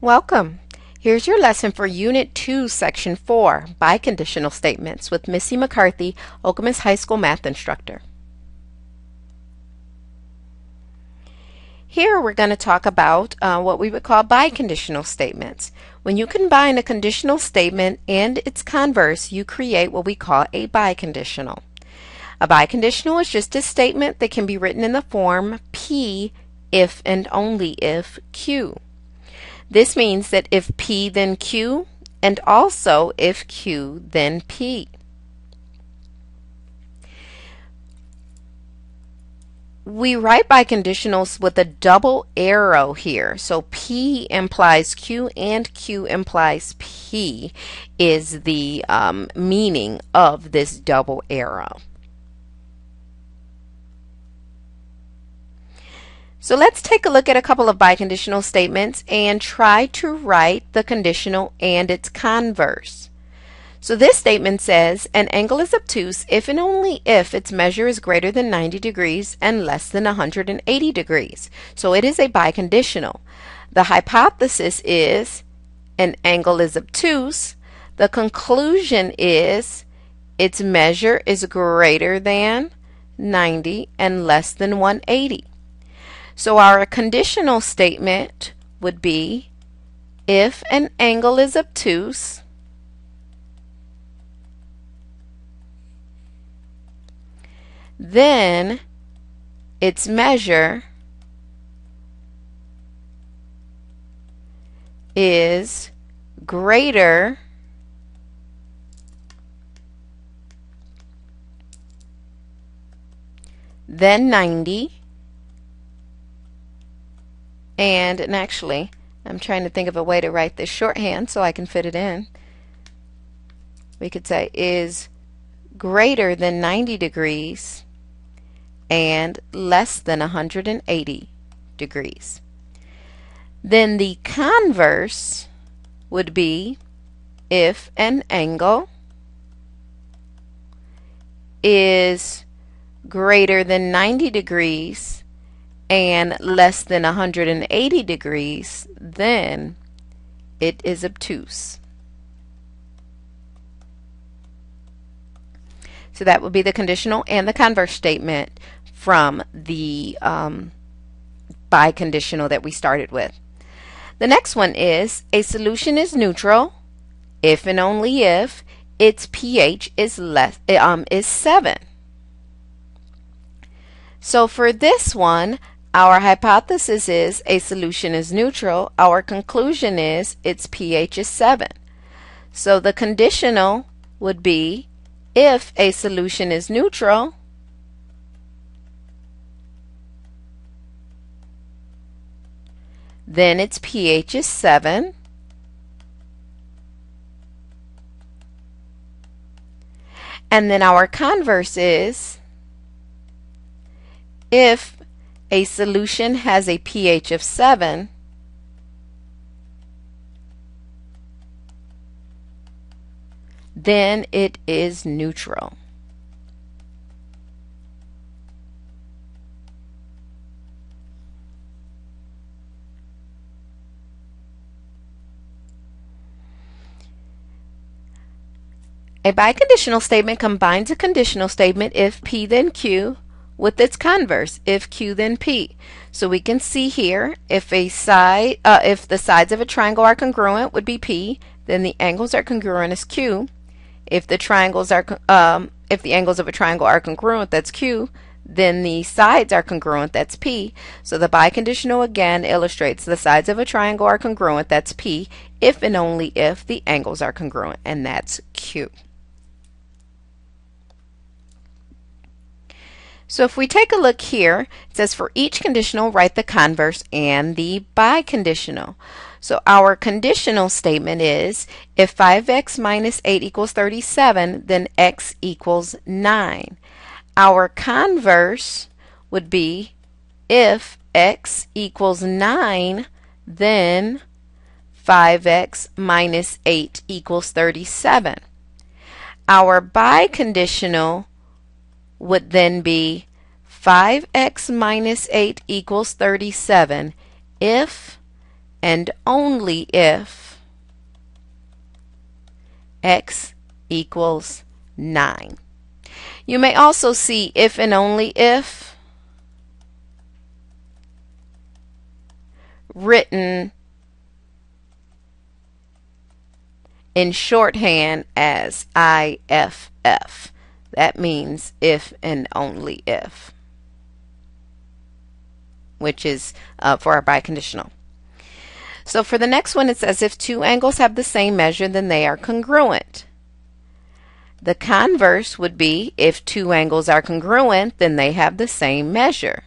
Welcome. Here's your lesson for Unit 2, Section 4, Biconditional Statements with Missy McCarthy, Okemos High School math instructor. Here we're going to talk about what we would call biconditional statements. When you combine a conditional statement and its converse, you create what we call a biconditional. A biconditional is just a statement that can be written in the form P if and only if Q. This means that if P then Q, and also if Q then P. We write biconditionals with a double arrow here. So P implies Q and Q implies P is the meaning of this double arrow. So let's take a look at a couple of biconditional statements and try to write the conditional and its converse. So this statement says, an angle is obtuse if and only if its measure is greater than 90 degrees and less than 180 degrees. So it is a biconditional. The hypothesis is an angle is obtuse. The conclusion is its measure is greater than 90 and less than 180. So our conditional statement would be, if an angle is obtuse, then its measure is greater than 90. And actually, I'm trying to think of a way to write this shorthand so I can fit it in. We could say is greater than 90 degrees and less than 180 degrees. Then the converse would be if an angle is greater than 90 degrees and less than 180 degrees, then it is obtuse. So that would be the conditional and the converse statement from the biconditional that we started with. The next one is, a solution is neutral if and only if its pH is 7. So for this one, our hypothesis is a solution is neutral. Our conclusion is its pH is 7. So the conditional would be, if a solution is neutral, then its pH is 7. And then our converse is, if a solution has a pH of 7, then it is neutral. A biconditional statement combines a conditional statement if P then Q with its converse, if Q then P. So we can see here, if the sides of a triangle are congruent would be P, then the angles are congruent as Q. If the angles of a triangle are congruent, that's Q, then the sides are congruent, that's P. So the biconditional again illustrates the sides of a triangle are congruent, that's P, if and only if the angles are congruent, and that's Q. So if we take a look here, it says for each conditional, write the converse and the biconditional. So our conditional statement is, if 5x minus 8 equals 37, then x equals 9. Our converse would be, if x equals 9, then 5x minus 8 equals 37. Our biconditional would then be 5x minus 8 equals 37 if and only if x equals 9. You may also see if and only if written in shorthand as IFF. That means if and only if, which is for our biconditional. So for the next one, it says if two angles have the same measure, then they are congruent. The converse would be if two angles are congruent, then they have the same measure.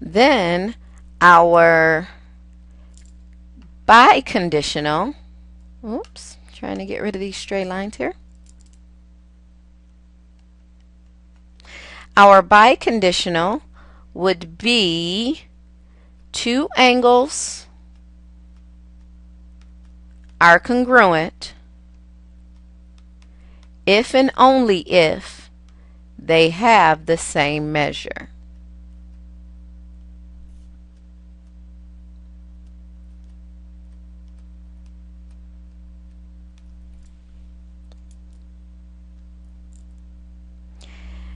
Then our biconditional, oops, trying to get rid of these stray lines here. Our biconditional would be two angles are congruent if and only if they have the same measure.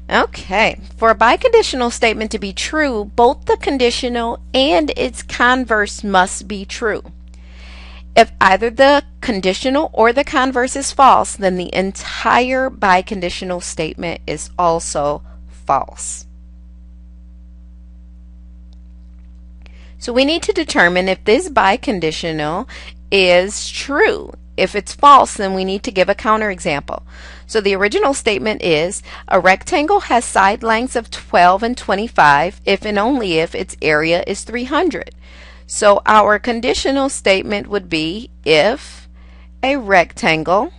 Okay, for a biconditional statement to be true, both the conditional and its converse must be true. If either the conditional or the converse is false, then the entire biconditional statement is also false. So we need to determine if this biconditional is true. If it's false, then we need to give a counterexample. So the original statement is a rectangle has side lengths of 12 and 25 if and only if its area is 300. So our conditional statement would be if a rectangle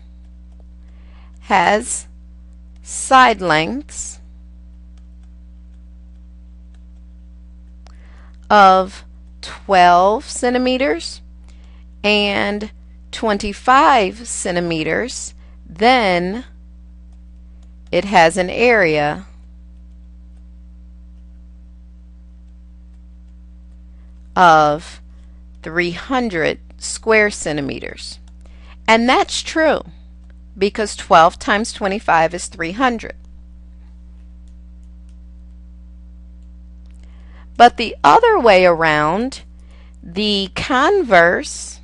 has side lengths of 12 centimeters and 25 centimeters, then it has an area of 300 square centimeters. And that's true because 12 times 25 is 300. But the other way around, the converse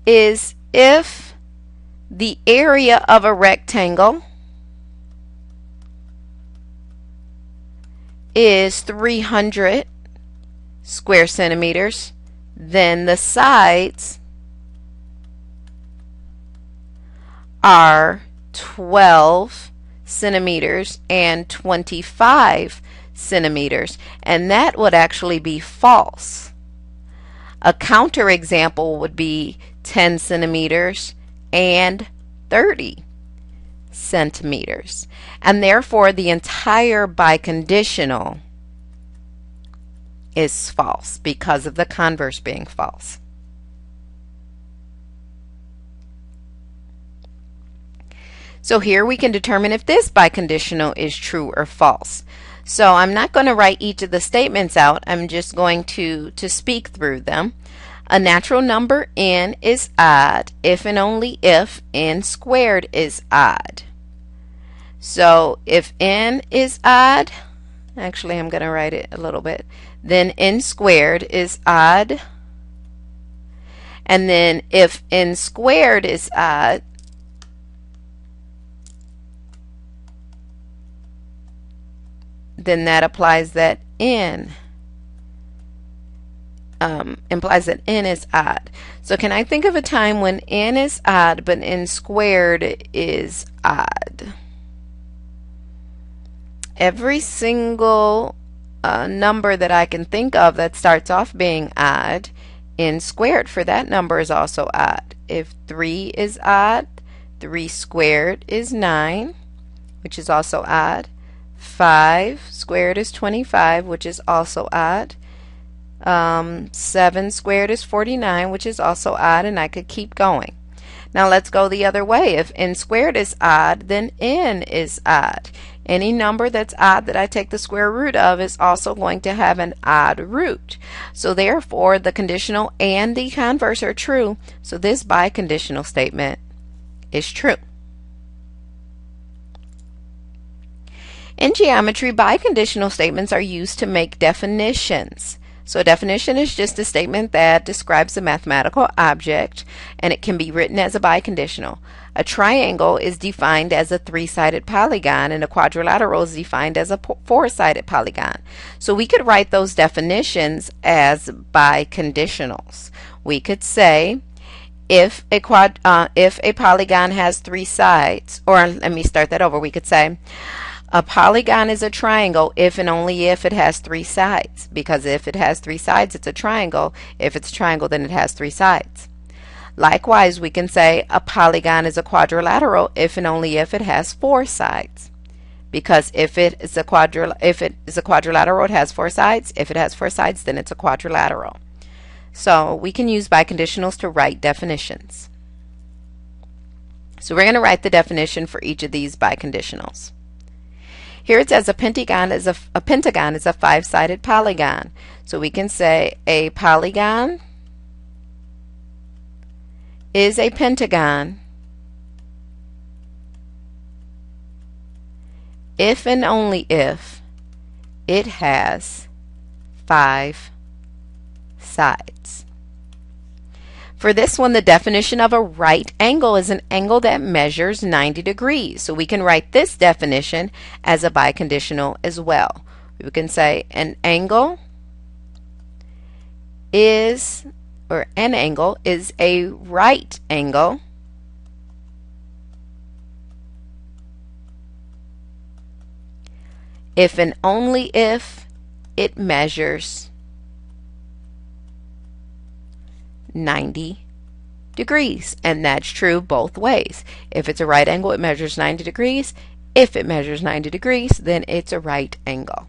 is if the area of a rectangle is 300 square centimeters, then the sides are 12 centimeters and 25 centimeters, and that would actually be false. A counterexample would be 10 centimeters and 30 centimeters. And therefore, the entire biconditional is false because of the converse being false. So here we can determine if this biconditional is true or false. So I'm not going to write each of the statements out. I'm just going to speak through them. A natural number n is odd if and only if n squared is odd. So if n is odd, actually I'm going to write it a little bit, then n squared is odd. And then if n squared is odd, then that applies that n implies that n is odd. So can I think of a time when n is odd but n squared is odd? Every single number that I can think of that starts off being odd, n squared for that number is also odd. If 3 is odd, 3 squared is 9, which is also odd. 5 squared is 25, which is also odd. 7 squared is 49, which is also odd, and I could keep going. Now let's go the other way. If n squared is odd, then n is odd. Any number that's odd that I take the square root of is also going to have an odd root. So therefore, the conditional and the converse are true. So this biconditional statement is true. In geometry, biconditional statements are used to make definitions. So a definition is just a statement that describes a mathematical object, and it can be written as a biconditional. A triangle is defined as a three-sided polygon, and a quadrilateral is defined as a four-sided polygon. So we could write those definitions as biconditionals. We could say if a polygon has three sides, or let me start that over. We could say a polygon is a triangle if and only if it has three sides, because if it has three sides, it's a triangle. If it's a triangle, then it has three sides. Likewise, we can say a polygon is a quadrilateral if and only if it has four sides, because if it is a quadrilateral, it has four sides. If it has four sides, then it's a quadrilateral. So we can use biconditionals to write definitions. So we're going to write the definition for each of these biconditionals. Here it says a pentagon is a five-sided polygon. So we can say a polygon is a pentagon if and only if it has five sides. For this one, the definition of a right angle is an angle that measures 90 degrees. So we can write this definition as a biconditional as well. We can say an angle is, or an angle is a right angle if and only if it measures 90 degrees. And that's true both ways. If it's a right angle, it measures 90 degrees. If it measures 90 degrees, then it's a right angle.